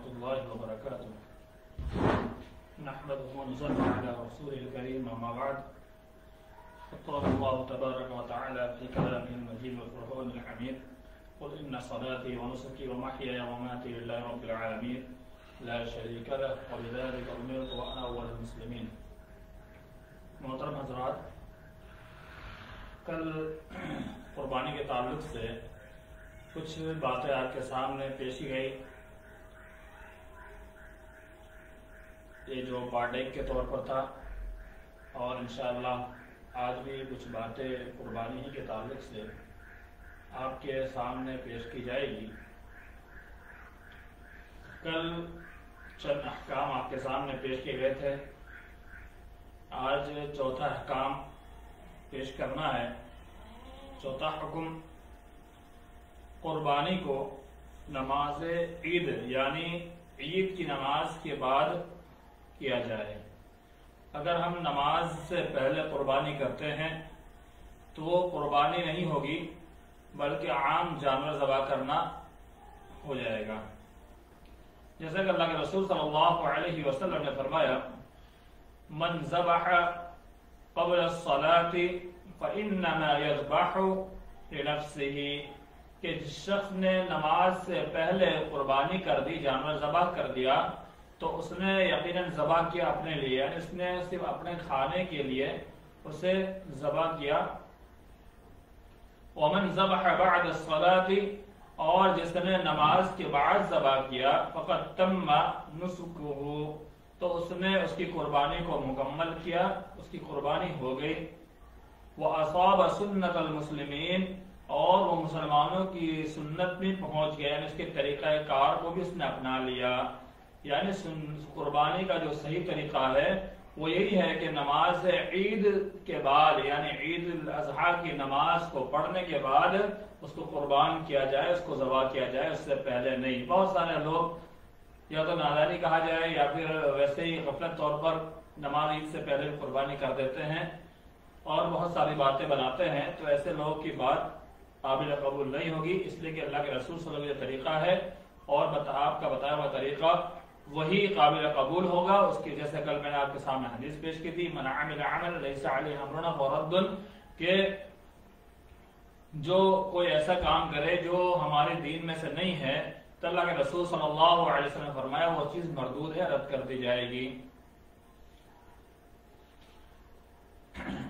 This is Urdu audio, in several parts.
الله وبركاته نحمده ونصلي على رسوله الكريم أما بعد قال الله تبارك وتعالى في كلامه المجيد والفرقان الحميد قل إن صلاتي ونسكي ومحياي ومماتي لله رب العالمين لا شريك له وبذلك أمرت وأنا أول المسلمين. محترم حضرات، کل قربانی کے تعلق سے کچھ باتیں آپ کے سامنے پیش کی گئی. یہ جو پارٹ 1 کے طور پر تھا اور انشاءاللہ آج بھی کچھ باتیں قربانی ہی کے تعلق سے آپ کے سامنے پیش کی جائے گی. کل چند احکام آپ کے سامنے پیش کیے گئے تھے. آج چوتھا احکام پیش کرنا ہے. چوتھا حکم، قربانی کو نماز عید یعنی عید کی نماز کے بعد کیا جائے. اگر ہم نماز سے پہلے قربانی کرتے ہیں تو وہ قربانی نہیں ہوگی بلکہ عام جانور ذبح کرنا ہو جائے گا. جیسا کہ اللہ کے رسول صلی اللہ علیہ وسلم نے فرمایا، من ذبح قبل الصلاة فإنما يذبح لنفسه، کہ جس شخص نے نماز سے پہلے قربانی کر دی، جانور ذبح کر دیا، تو اس نے یقیناً ذبح کیا اپنے لیے، یعنی اس نے صرف اپنے کھانے کے لیے اسے ذبح کیا. ومن ذبح بعد الصلاة، اور جس نے نماز کے بعد ذبح کیا، فقد تم نسکہ، تو اس نے اس کی قربانی کو مکمل کیا، اس کی قربانی ہو گئی. وَأَصَابَ سُنَّةَ الْمُسْلِمِينَ، اور وہ مسلمانوں کی سنت میں پہنچ گیا، یعنی اس کے طریقہ کار کو بھی اس نے اپنا لیا. یعنی قربانی کا جو صحیح طریقہ ہے وہ یہی ہے کہ نماز عید کے بعد یعنی عید الاضحیٰ کی نماز کو پڑھنے کے بعد اس کو قربان کیا جائے، اس کو ذبح کیا جائے، اس سے پہلے نہیں. بہت سارے لوگ یا تو نادانی کہا جائے یا پھر ویسے ہی غفلت طور پر نماز عید سے پہلے قربانی کر دیتے ہیں اور بہت ساری باتیں بناتے ہیں. تو ایسے لوگوں کی بات قابل قبول نہیں ہوگی، اس لیے کہ اللہ کے رسول صلی اللہ علیہ وسلم کا طریقہ ہے اور آپ کا بتایا ہوا طریقہ وہی قابل قبول ہوگا. اس کی جیسے کل میں نے آپ کے سامنے حدیث پیش کی تھی، من عمل عملا لیس علیہ امرنا فہو رد، کہ جو کوئی ایسا کام کرے جو ہمارے دین میں سے نہیں ہے تو اللہ کے رسول صلی اللہ علیہ وسلم نے فرمایا وہ چیز مردود ہے، رد کر دی جائے گی.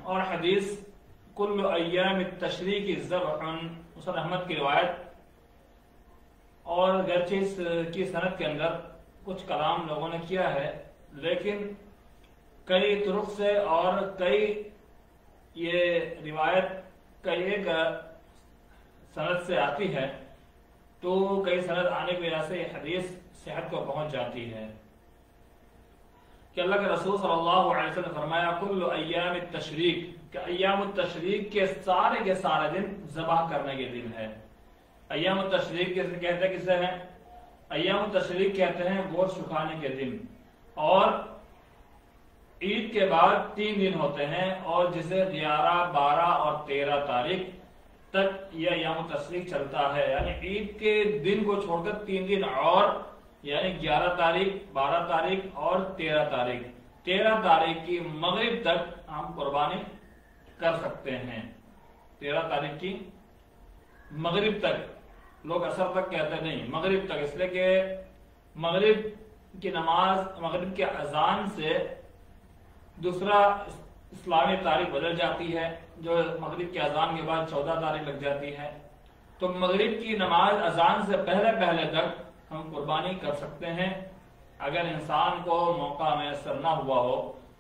اور حدیث کل ایام التشریق ذبح، مسند احمد کی روایت، اور گرچہ اس کی سند کے اندر کچھ کلام لوگوں نے کیا ہے لیکن کئی طرق سے اور کئی یہ روایت کئی ایک سند سے آتی ہے، تو کئی سند آنے کی وجہ سے یہ حدیث صحت کو پہنچ جاتی ہے کہ اللہ کے رسول صلی اللہ علیہ وسلم نے فرمایا کل ایام التشریق، کہ ایام التشریق کے سارے دن ذبح کرنے کے دن ہے. ایام التشریق کہتے کسے ہیں؟ ایام التشریق کہتے ہیں گوشت سکھانے کے دن، اور عید کے بعد 3 دن ہوتے ہیں اور جسے 11، 12 اور 13 تاریخ تک یہ ایام التشریق چلتا ہے. یعنی عید کے دن کو چھوڑ کر 3 دن اور، یعنی 11 تاریخ، 12 تاریخ اور 13 تاریخ. 13 تاریخ کی مغرب تک ہم قربانی کر سکتے ہیں. 13 تاریخ کی مغرب تک، لوگ اثر تک کہتے نہیں، مغرب تک، اس لیے کہ مغرب کی نماز، مغرب کے اذان سے دوسرا اسلامی تاریخ بدل جاتی ہے، جو مغرب کے اذان کے بعد 14 تاریخ لگ جاتی ہے. تو مغرب کی نماز اذان سے پہلے تک ہم قربانی کر سکتے ہیں. اگر انسان کو موقع میسر نہ ہوا ہو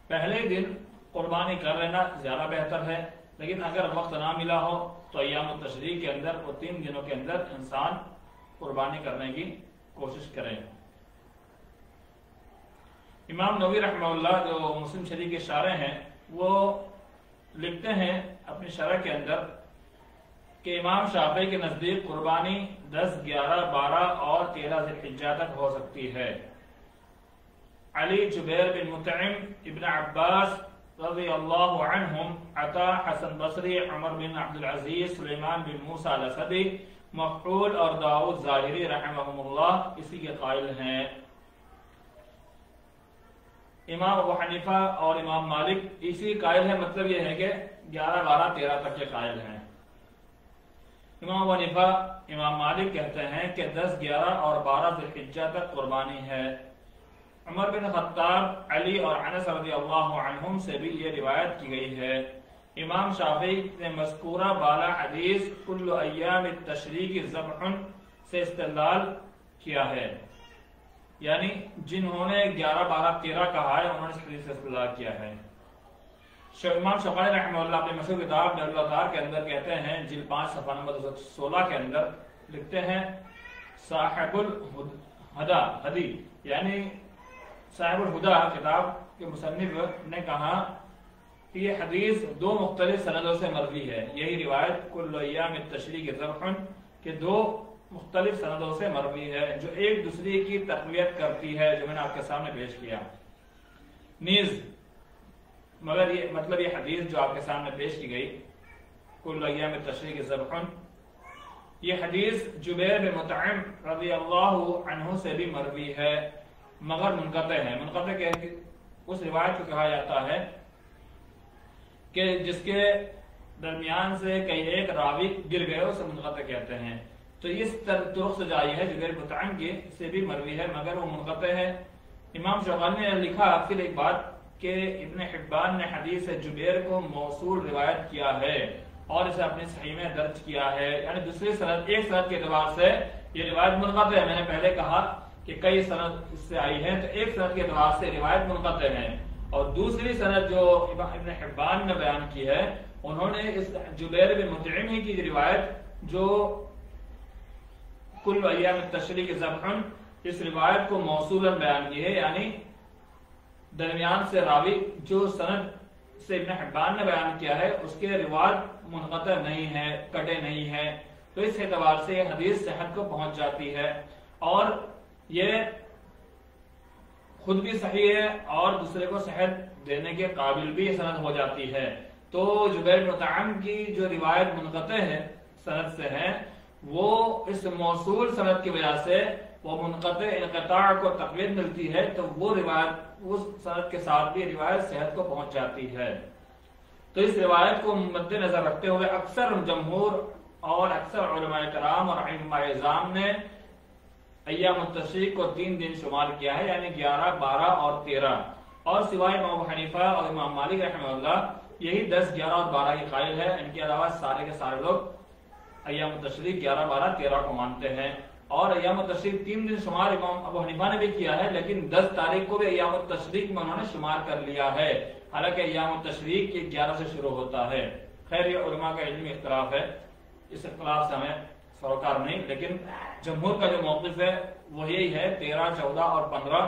پہلے دن قربانی کر لینا زیادہ بہتر ہے، لیکن اگر وقت نہ ملا ہو تو ایام التشریق کے اندر وہ 3 دنوں کے اندر انسان قربانی کرنے کی کوشش کریں. امام نووی رحمہ اللہ جو مسلم شریح کے شارح ہیں وہ لکھتے ہیں اپنی شرح کے اندر کہ امام شافعی کے نزدیک قربانی 10، 11، 12 اور 13 ذی الحجہ تک ہو سکتی ہے. علی، جبیر بن مطعم، ابن عباس رضی اللہ عنہم، عطا، حسن بصری، عمر بن عبدالعزیز، سلیمان بن موسیٰ الاسدی، مقبول اور داؤد ظاہری رحمہم اللہ اسی کے قائل ہیں. امام ابو حنیفہ اور امام مالک اسی قائل ہے، مطلب یہ ہے کہ 11، 12، 13 تک کے قائل ہیں۔ امام ابو حنیفہ، امام مالک کہتے ہیں کہ 10، 11 اور 12 ذی الحجہ تک قربانی ہے۔ عمر بن خطاب، علی اور انس رضی اللہ عنہم سے بھی یہ روایت کی گئی ہے۔ امام شافعی نے مذکورہ بالا حدیث کل ایام التشریق ذبح سے استدلال کیا ہے، یعنی جنہوں نے 11، 12، 13 کہا ہے انہوں نے اس حدیث سے استدلال کیا ہے۔ امام شوکانی رحمہ اللہ اپنی مشہور کتاب نور الأوطار کے اندر کہتے ہیں، جلد 5 صفحہ نمبر 216 کے اندر لکھتے ہیں، صاحب الہدی یعنی صاحب الہدا کتاب کے مصنف نے کہا کہ یہ حدیث 2 مختلف سندوں سے مروی ہے۔ یہی روایت کل ایام التشریق ذبح کے 2 مختلف سندوں سے مروی ہے، جو ایک دوسری کی تقویت کرتی ہے، جو میں نے آپ کے سامنے پیش کیا نیز۔ مگر یہ مطلب یہ حدیث جو آپ کے سامنے پیش کی گئی کل ایام التشریق ذبح، یہ حدیث جبیر بن مطعم رضی اللہ عنہ سے بھی مروی ہے، مگر منقطع ہے۔ منقطع کہ اس روایت کو کہا جاتا ہے کہ جس کے درمیان سے کئی ایک راوی گر گئے، اسے منقطع کہتے ہیں۔ تو اس طرق سے جاری ہے جبیر بن مطعم کی سے بھی مروی ہے، مگر وہ منقطع ہے۔ امام شوکانی نے لکھا پھر ایک بات کہ ابن حبان نے حدیث جبیر کو موصول روایت کیا ہے اور اسے اپنی صحیح میں درج کیا ہے، یعنی دوسری سند، ایک سند کے اعتبار سے یہ روایت منقطع ہے۔ میں نے پہلے کہا کہ کئی سند اس سے آئی ہے، تو ایک سند کے اعتبار سے روایت منقطع ہے، اور دوسری سند جو ابن حبان نے بیان کی ہے، انہوں نے اس جبیر بن مطعم ہی کی روایت جو کل ایام التشریق ذبح، اس روایت کو موصولا بیان کی ہے، یعنی درمیان سے راوی جو سند سے ابن حبان نے بیان کیا ہے اس کے روایت منقطع نہیں ہے، کٹے نہیں ہے، تو اس اعتبار سے یہ حدیث صحت کو پہنچ جاتی ہے، اور یہ خود بھی صحیح ہے اور دوسرے کو صحت دینے کے قابل بھی یہ سند ہو جاتی ہے۔ تو جبیر بن مطعم کی جو روایت منقطع ہے سند سے ہے، وہ اس موصول سند کی وجہ سے وہ منقطع انقطاع کو تقویت ملتی ہے، تو وہ روایت اس سند کے ساتھ بھی روایت صحت کو پہنچ جاتی ہے۔ تو اس روایت کو مد نظر رکھتے ہوئے اکثر جمہور اور اکثر علماء کرام اور ائمہ اعظام نے ایام التشریق کو 3 دن شمار کیا ہے، یعنی 11، 12 اور 13، اور سوائے امام ابو حنیفہ اور امام مالک رحمہ اللہ یہی 10، 11 اور 12 کے قائل ہے۔ ان کے علاوہ سارے کے سارے لوگ ایام التشریق 11، 12، 13 کو مانتے ہیں، اور ایام التشریق 3 دن شمار امام ابو حنیفہ نے بھی کیا ہے، لیکن 10 تاریخ کو بھی ایام التشریق میں انہوں نے شمار کر لیا ہے، حالانکہ ایام التشریق 11 سے شروع ہوتا ہے۔ خیر یہ علماء کا علمی اختلاف ہے، اس اختلاف سے ہمیں سروکار نہیں، لیکن جمہور کا جو موقف ہے وہ یہی ہے، 13، 14 اور 15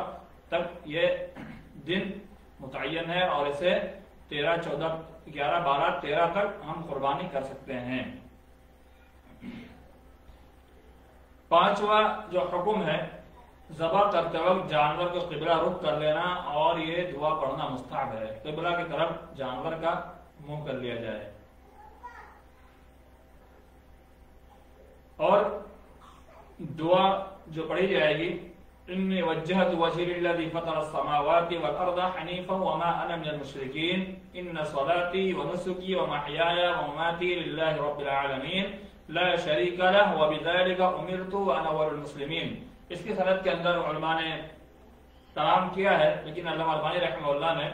تک یہ دن متعین ہے، اور اسے 13، 14، 11، 12، 13 تک ہم قربانی کر سکتے ہیں۔ 5واں جو حکم ہے، ذبح کرتے وقت جانور کو قبلہ رخ کر لینا، اور یہ دعا پڑھنا مستحب ہے، قبلہ کی طرف جانور کا منہ کر لیا جائے، اور دعا جو پڑھی جائے گی، انی وجہت وجہی للذی فطر السماوات والارض حنیفا وما انا من المشرکین ان صلاتی ونسکی ومحیایا ومماتی للہ رب العالمین لا شریک لہ وبذلک امرت وانا اول المسلمین۔ اس کی سند کے اندر علماء نے کلام کیا ہے، لیکن علامہ البانی رحمہ اللہ نے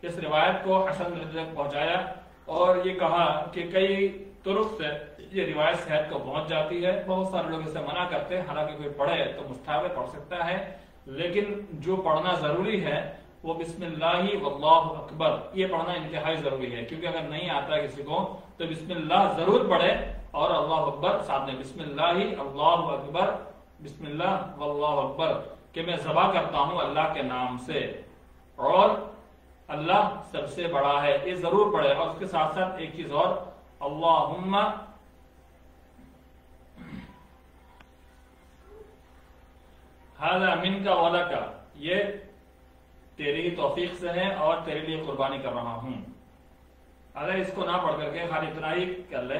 اس روایت کو حسن درجے تک پہنچایا اور یہ کہا کہ کئی طرق سے یہ روایت صحت کو پہنچ جاتی ہے۔ بہت سارے لوگ اسے منع کرتے ہیں، حالانکہ کوئی پڑھے تو مستحب پڑھ سکتا ہے، لیکن جو پڑھنا ضروری ہے وہ بسم اللہ واللہ اکبر، یہ پڑھنا انتہائی ضروری ہے، کیونکہ اگر نہیں آتا کسی کو تو بسم اللہ ضرور پڑھے، اور اللہ اکبر ساتھ میں بسم اللہ، اللہ اکبر، بسم اللہ واللہ اکبر، کہ میں ذبح کرتا ہوں اللہ کے نام سے، اور اللہ سب سے بڑا ہے، یہ ضرور پڑھے۔ اور اس کے ساتھ ساتھ ایک چیز اور، اللہم ھذا منک ولک، یہ تیری توفیق سے ہے اور تیرے لیے قربانی کر رہا ہوں۔ اگر اس کو نہ پڑھ کر کے خالی اتنا ہی کر لے،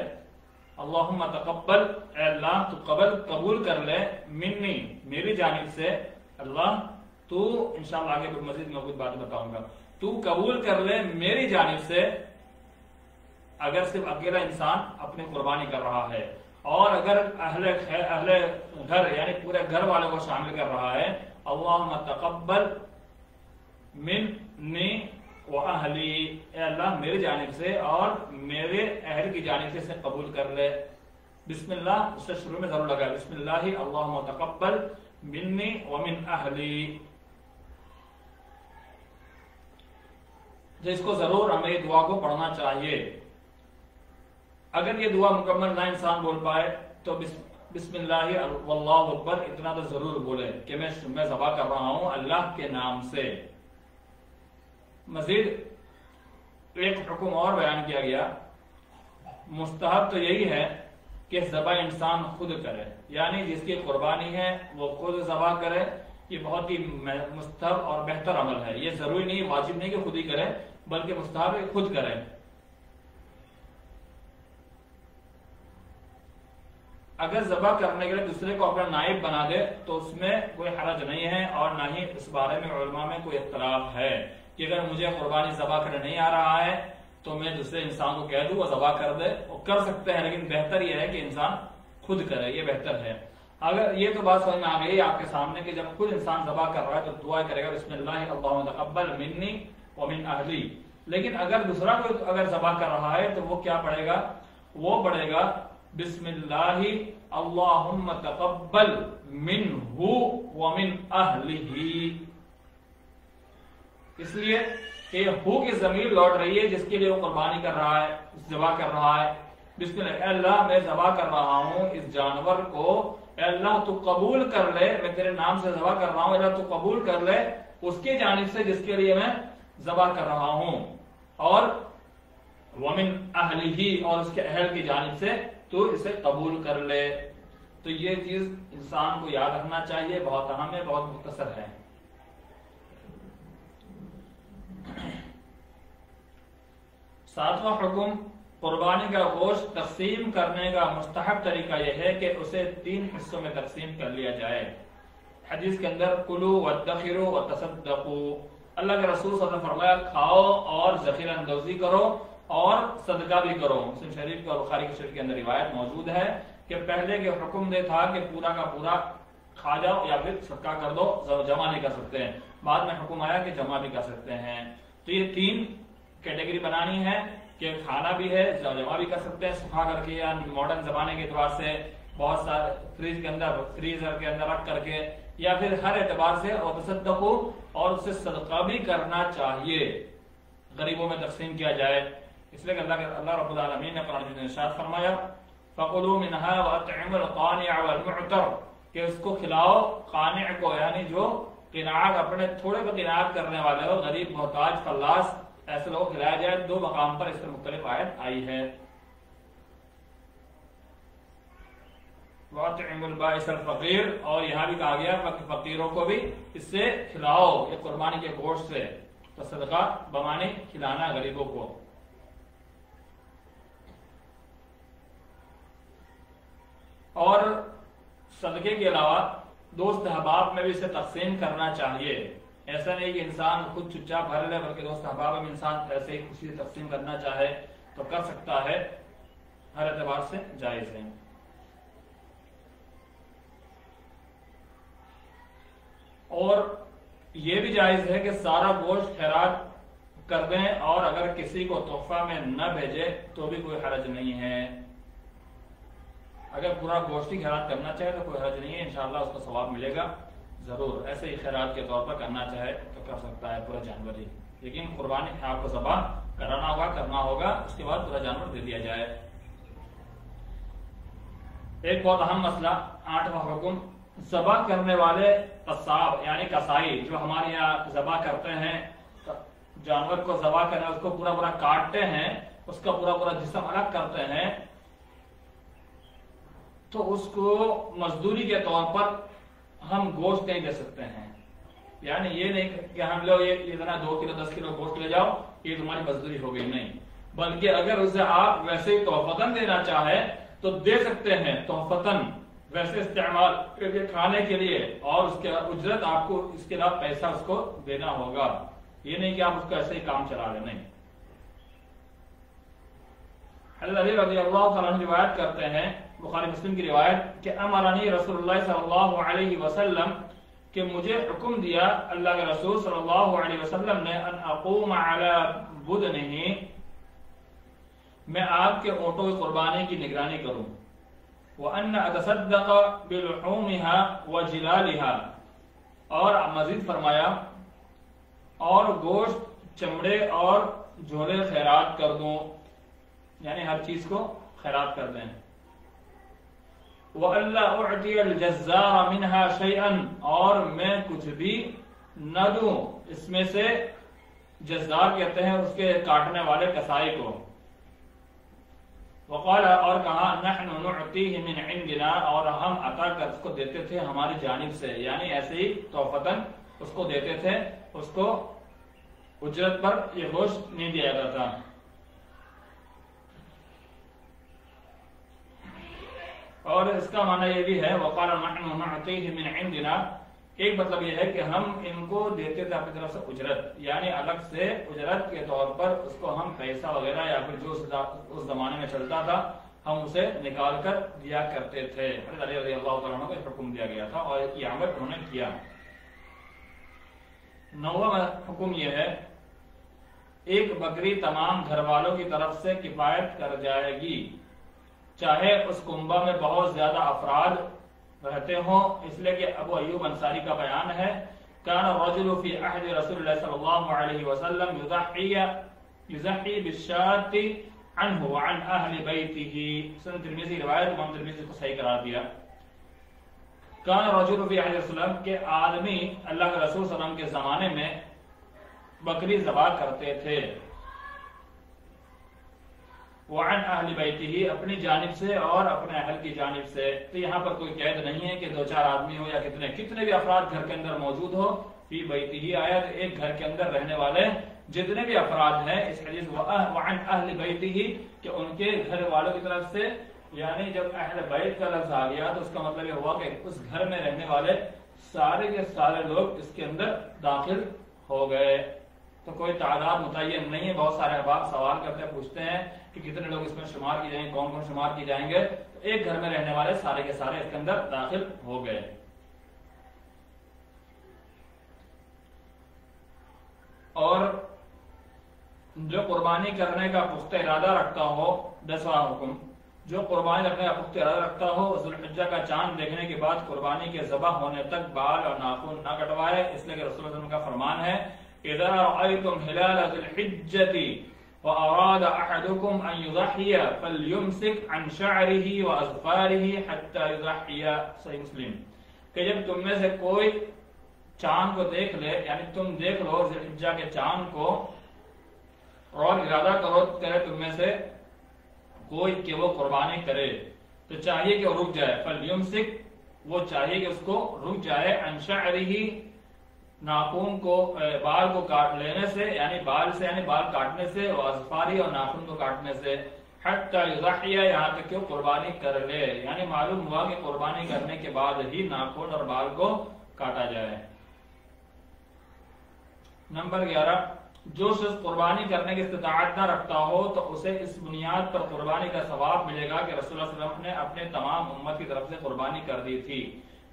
اللہم تقبل، اے اللہ تو قبول کر لے، منی میری جانب سے، اللہ تو انشاءاللہ آگے مزید میں کچھ باتیں بتاؤں گا، تو قبول کر لے میری جانب سے، اگر صرف اکیلا انسان اپنی قربانی کر رہا ہے، اور اگر اہل گھر یعنی پورے گھر والوں کو شامل کر رہا ہے، اللہم تقبل منی واہلی، اے اللہ میری جانب سے اور میرے اہل کی جانب سے اسے قبول کر لے۔ بسم اللہ اس سے شروع میں ضرور لگا، بسم اللہ اللہم تقبل منی ومن اہلی۔ جس کو ضرور ہمیں یہ دعا کو پڑھنا چاہیے۔ اگر یہ دعا مکمل نہ انسان بول پائے تو بسم اللہ واللہ اکبر اتنا تو ضرور بولے کہ میں ذبح کر رہا ہوں اللہ کے نام سے۔ مزید ایک حکم اور بیان کیا گیا، مستحب تو یہی ہے کہ ذبح انسان خود کرے، یعنی جس کی قربانی ہے وہ خود ذبح کرے، یہ بہت ہی مستحب اور بہتر عمل ہے۔ یہ ضروری نہیں، واجب نہیں کہ خود ہی کرے، بلکہ مستحب ہے خود کرے۔ اگر ذبح کرنے کے لیے دوسرے کو اپنا نائب بنا دے تو اس میں کوئی حرج نہیں ہے، اور نہ ہی اس بارے میں علماء میں کوئی اختلاف ہے کہ اگر مجھے قربانی ذبح کرنے نہیں آ رہا ہے تو میں دوسرے انسان کو کہہ دوں وہ ذبح کر دے، وہ کر سکتے ہیں، لیکن بہتر یہ ہے کہ انسان خود کرے، یہ بہتر ہے۔ اگر یہ تو بات سمجھ میں آ گئی آپ کے سامنے کہ جب خود انسان ذبح کر رہا ہے تو دعا کرے گا بسم اللہ اللہم تقبل منی ومن اہلی، لیکن اگر دوسرا کوئی اگر ذبح کر رہا ہے تو وہ کیا پڑھے گا؟ وہ پڑھے گا بسم اللہ اللہم تقبل منہ ومن اہلہ، اس لیے کہ ہو کی ضمیر لوٹ رہی ہے جس کے لیے وہ قربانی کر رہا ہے، ذبح کر رہا ہے۔ بسم اللہ، اے اللہ میں ذبح کر رہا ہوں اس جانور کو، اے اللہ تو قبول کر لے، میں تیرے نام سے ذبح کر رہا ہوں، اے اللہ تو قبول کر لے اس کی جانب سے جس کے لیے میں ذبح کر رہا ہوں، اور ومن اہلہ اور اس کے اہل کی جانب سے تو اسے قبول کر لے۔ تو یہ چیز انسان کو یاد رکھنا چاہیے، بہت اہم ہے، بہت مختصر ہے۔ ساتواں حکم، قربانی کا گوشت تقسیم کرنے کا مستحب طریقہ یہ ہے کہ اسے 3 حصوں میں تقسیم کر لیا جائے۔ حدیث کے اندر کلوا وادخروا وتصدقوا، اللہ کے رسول صلی اللہ علیہ وسلم نے فرمایا کھاؤ اور ذخیرہ اندوزی کرو اور صدقہ بھی کرو۔ مسلم شریف اور بخاری کی شریف کے اندر روایت موجود ہے کہ پہلے کے حکم یہ تھا کہ پورا کا پورا کھا جاؤ یا پھر صدقہ کر دو، جمع نہیں کر سکتے ہیں، بعد میں حکم آیا کہ جمع بھی کر سکتے ہیں۔ تو یہ 3 کیٹیگری بنانی ہے کہ کھانا بھی ہے، جمع بھی کر سکتے ہیں صفا کر کے، یا ماڈرن زمانے کے اعتبار سے بہت سارے فریزر کے اندر رکھ کر کے، یا پھر ہر اعتبار سے، اور تصدقوا اور اسے صدقہ بھی کرنا چاہیے، غریبوں میں تقسیم کیا جائے۔ اس لیے کہ اللہ رب العالمین نے قرآن میں ارشاد فرمایا فَقُلُوا مِنْهَا وَأَطْعِمُوا الْقَانِعَ وَالْمُعْتَرَ، کہ اس کو کھلاؤ قانع کو، یعنی جو قناعت اپنے تھوڑے پر قناعت کرنے والے ہو، غریب محتاج فلاس ایسے لوگ کھلایا جائے۔ 2 مقام پر اس سے مختلف آیت آئی ہے۔ وَأَطْعِمُوا الْبَائِسَ الْفَقِيرَ، اور یہاں بھی کہا گیا کہ فقیروں کو بھی اس سے کھلاؤ، یہ قربانی کے گوشت سے، تو صدقہ بمانے کھلانا غریبوں کو۔ اور صدقے کے علاوہ دوست احباب میں بھی اسے تقسیم کرنا چاہیے۔ ایسا نہیں کہ انسان خود چچا بھر لے، بلکہ دوست احباب میں انسان ایسے ہی خوشی سے تقسیم کرنا چاہے تو کر سکتا ہے، ہر اعتبار سے جائز ہے۔ اور یہ بھی جائز ہے کہ سارا گوشت خیرات کر دیں، اور اگر کسی کو تحفہ میں نہ بھیجے تو بھی کوئی حرج نہیں ہے۔ اگر پورا گوشت ہی خیرات کرنا چاہے تو کوئی حرج نہیں ہے، انشاءاللہ اس کو ثواب ملے گا ضرور۔ ایسے ہی خیرات کے طور پر کرنا چاہے تو کر سکتا ہے پورا جانور ہی، لیکن قربانی آپ کو ذبح کرنا ہوگا، اس کے بعد پورا جانور دے دیا جائے۔ ایک بہت اہم مسئلہ، 8واں حکم، ذبح کرنے والے قصاب یعنی کسائی جو ہمارے یہاں ذبح کرتے ہیں، جانور کو ذبح کرنا، اس کو پورا پورا کاٹتے ہیں، اس کا پورا پورا جسم الگ کرتے ہیں، تو اس کو مزدوری کے طور پر ہم گوشت نہیں دے سکتے ہیں۔ یعنی یہ نہیں کہ ہم لوگ یہ اتنا 2 کلو 10 کلو گوشت لے جاؤ، یہ تمہاری مزدوری ہو گئی، نہیں، بلکہ اگر اسے آپ ویسے ہی تحفتاً دینا چاہے تو دے سکتے ہیں، تحفتاً ویسے استعمال کے کھانے کے لیے، اور اس کے اجرت آپ کو اس کے علاوہ پیسہ اس کو دینا ہوگا، یہ نہیں کہ آپ اس کو ایسے ہی کام چلا لیں، نہیں۔ حضرت علی رضی اللہ تعالیٰ عنہ روایت کرتے ہیں، بخاری مسلم کی روایت، کہ امرنی رسول اللہ صلی اللہ علیہ وسلم، کہ مجھے حکم دیا اللہ کے رسول صلی اللہ علیہ وسلم نے، ان اقوم علی بدنہ، میں آپ کے اونٹوں کی قربانی کی نگرانی کروں، وَأَنَّ أَتَصَدَّقَ بِلُحُومِهَا وَجِلَالِهَا، اور مزید فرمایا اور گوشت، چمڑے اور جھولے خیرات کر دوں، یعنی ہر چیز کو خیرات کر دیں۔ وَأَلَّا أُعْطِيَ الْجَزَّارَ مِنْهَا شَيْئًا، اور میں کچھ بھی نہ دوں اس میں سے، جزار کہتے ہیں اس کے کاٹنے والے کسائی کو۔ وقال، اور کہا، نحن نعطیہ من عندنا، اور ہم عطا کر اس کو دیتے تھے ہماری جانب سے، یعنی ایسے ہی توفتاً اس کو دیتے تھے، اس کو اجرت پر یہ گوشت نہیں دیا جاتا تھا۔ اور اس کا معنی یہ بھی ہے، وقال نحن نعطیہ من عندنا، ایک مطلب یہ ہے کہ ہم ان کو دیتے تھے اپنی طرف سے اجرت، یعنی الگ سے اجرت کے طور پر اس کو ہم پیسہ وغیرہ یا پھر جو اس زمانے میں چلتا تھا ہم اسے نکال کر دیا کرتے تھے۔ حضرت علی رضی اللہ تعالیٰ عنہ کو حکم دیا گیا تھا اور یہ عمل انہوں نے کیا۔ 9واں حکم یہ ہے، ایک بکری تمام گھر والوں کی طرف سے کفایت کر جائے گی، چاہے اس کنبہ میں بہت زیادہ افراد رہتے ہوں، اس لیے کہ ابو ایوب انصاری کا بیان ہے، کان الرجل فی عہد رسول اللہ صلی اللہ علیہ وسلم یضحی بالشاة عنہ وعن اہل بیتہ، سنن ترمذی روایت، امام ترمذی کو صحیح قرار دیا۔ کان الرجل فی عہد رسول اللہ، کہ آدمی اللہ کے رسول صلی اللہ علیہ وسلم کے زمانے میں بکری ذبح کرتے تھے، وعن اہل بیتہ، اپنی جانب سے اور اپنے اہل کی جانب سے۔ تو یہاں پر کوئی قید نہیں ہے کہ 2-4 آدمی ہو یا کتنے بھی افراد گھر کے اندر موجود ہو، فی بیتہ آیا تو ایک گھر کے اندر رہنے والے جتنے بھی افراد ہیں، اس حدیث وعن اہل بیتہ کہ ان کے گھر والوں کی طرف سے، یعنی جب اہل بیت کا لفظ آ گیا تو اس کا مطلب یہ ہوا کہ اس گھر میں رہنے والے سارے کے سارے لوگ اس کے اندر داخل ہو گئے۔ تو کوئی تعداد متعین نہیں ہے، بہت سارے احباب سوال کرتے پوچھتے ہیں کہ کتنے لوگ اس میں شمار کی جائیں گے، کون کون شمار کی جائیں گے، تو ایک گھر میں رہنے والے سارے کے سارے اس کے اندر داخل ہو گئے۔ اور جو قربانی کرنے کا پختہ ارادہ رکھتا ہو، 10واں حکم، جو قربانی رکھنے کا پختہ ارادہ رکھتا ہو، ذوالحجہ کا چاند دیکھنے کے بعد قربانی کے ذبح ہونے تک بال اور ناخن نہ کٹوائے، اس لیے کہ رسول اللہ صلی اللہ علیہ وسلم کا فرمان ہے، اذا رأيتم هلال ذي الحجة وأراد أحدكم أن يضحي فليمسك عن شعره وأظفاره حتى يضحي، صحیح مسلم، کہ جب تم میں سے کوئی چاند کو دیکھ لے، یعنی تم دیکھ لو ذی الحجہ کے چاند کو اور ارادہ کرے تم میں سے کوئی کہ وہ قربانی کرے، تو چاہیے کہ وہ رک جائے، فلیمسک، وہ چاہیے کہ اس کو رک جائے، عن شعره، ناخن کو، بال کو کاٹ لینے سے، یعنی بال سے یعنی بال کاٹنے سے، اور اظفاری اور ناخن کو کاٹنے سے، حتی یضحی، یہاں تک کہ وہ قربانی کر لے، یعنی معلوم ہوا کہ قربانی کرنے کے بعد ہی ناخن اور بال کو کاٹا جائے۔ نمبر 11، جو شخص قربانی کرنے کی استطاعت نہ رکھتا ہو تو اسے اس بنیاد پر قربانی کا ثواب ملے گا کہ رسول اللہ صلی اللہ علیہ وسلم نے اپنے تمام امت کی طرف سے قربانی کر دی تھی،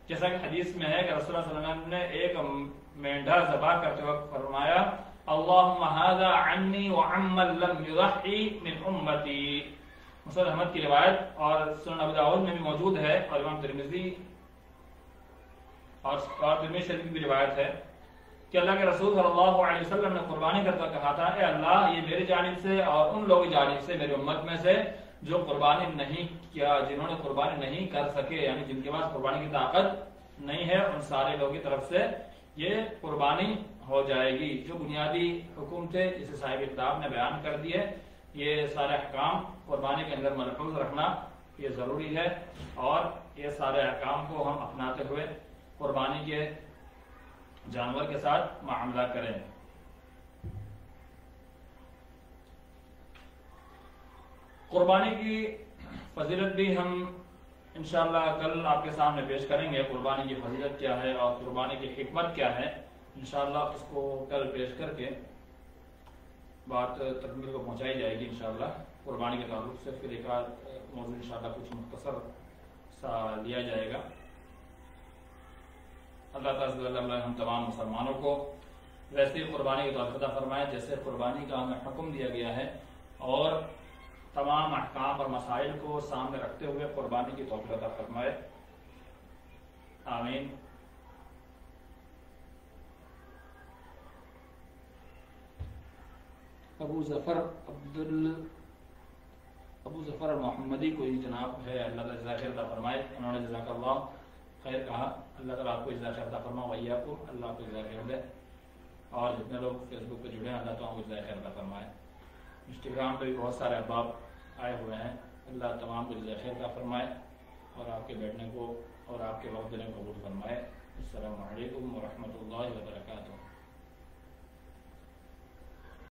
جیسا کہ حدیث میں ہے کہ رسول اللہ صلی اللہ علیہ وسلم نے ایک مینڈھا ذبح کرتے وقت فرمایا، اللہم ھذا عنی وعمن لم یضحی من امتی، مسند احمد کی روایت اور سنن ابی داؤد میں بھی موجود ہے، اور امام ترمذی اور ترمذی شریف کی بھی روایت ہے کہ اللہ کے رسول صلی اللہ علیہ وسلم نے قربانی کرتا کہا تھا، اے اللہ، یہ میری جانب سے اور ان لوگوں کی جانب سے، میری امت میں سے جو قربانی نہیں کیا، جنہوں نے قربانی نہیں کر سکے، یعنی جن کے پاس قربانی کی طاقت نہیں ہے، ان سارے لوگوں کی طرف سے یہ قربانی ہو جائے گی۔ جو بنیادی حکم تھے جسے صاحب کتاب نے بیان کر دیے، یہ سارے احکام قربانی کے اندر ملحوظ رکھنا یہ ضروری ہے، اور یہ سارے احکام کو ہم اپناتے ہوئے قربانی کے جانور کے ساتھ معاملہ کریں۔ قربانی کی فضیلت بھی ہم انشاءاللہ کل آپ کے سامنے پیش کریں گے قربانی کی فضیلت کیا ہے اور قربانی کی حکمت کیا ہے. انشاءاللہ اس کو کل پیش کر کے بات تکمیل کو پہنچائی جائے گی انشاءاللہ. قربانی کے تعلق سے پھر ایک آدھ موضوع انشاءاللہ کچھ مختصر سا لیا جائے گا. اللہ تعالیٰ ہم تمام مسلمانوں کو ویسے قربانی کی توفیق عطا فرمائے جیسے قربانی کا ہمیں حکم دیا گیا ہے، اور تمام احکام اور مسائل کو سامنے رکھتے ہوئے قربانی کی توفیق عطا فرمائے. آمین. ابو ظفر محمدی کوئی جناب ہے، اللہ تعالیٰ جزاک خیر عطا فرمائے. انہوں نے جزاک اللہ خیر کہا. اللہ تعالیٰ آپ کو جزاک خیر عطا فرمائے وإياكم. اللہ آپ کو جزاک خیر دے. اور جتنے لوگ فیس بک پہ جڑے ہیں اللہ تعالیٰ کو جزاک خیر عطا فرمائے. انسٹاگرام پہ بھی بہت سارے احباب آئے ہوئے ہیں. اللہ تمام کو جزاک خیر عطا فرمائے اور آپ کے بیٹھنے کو اور آپ کے وقت دینے کو قبول فرمائے. السلام علیکم ورحمۃ اللہ وبرکاتہ.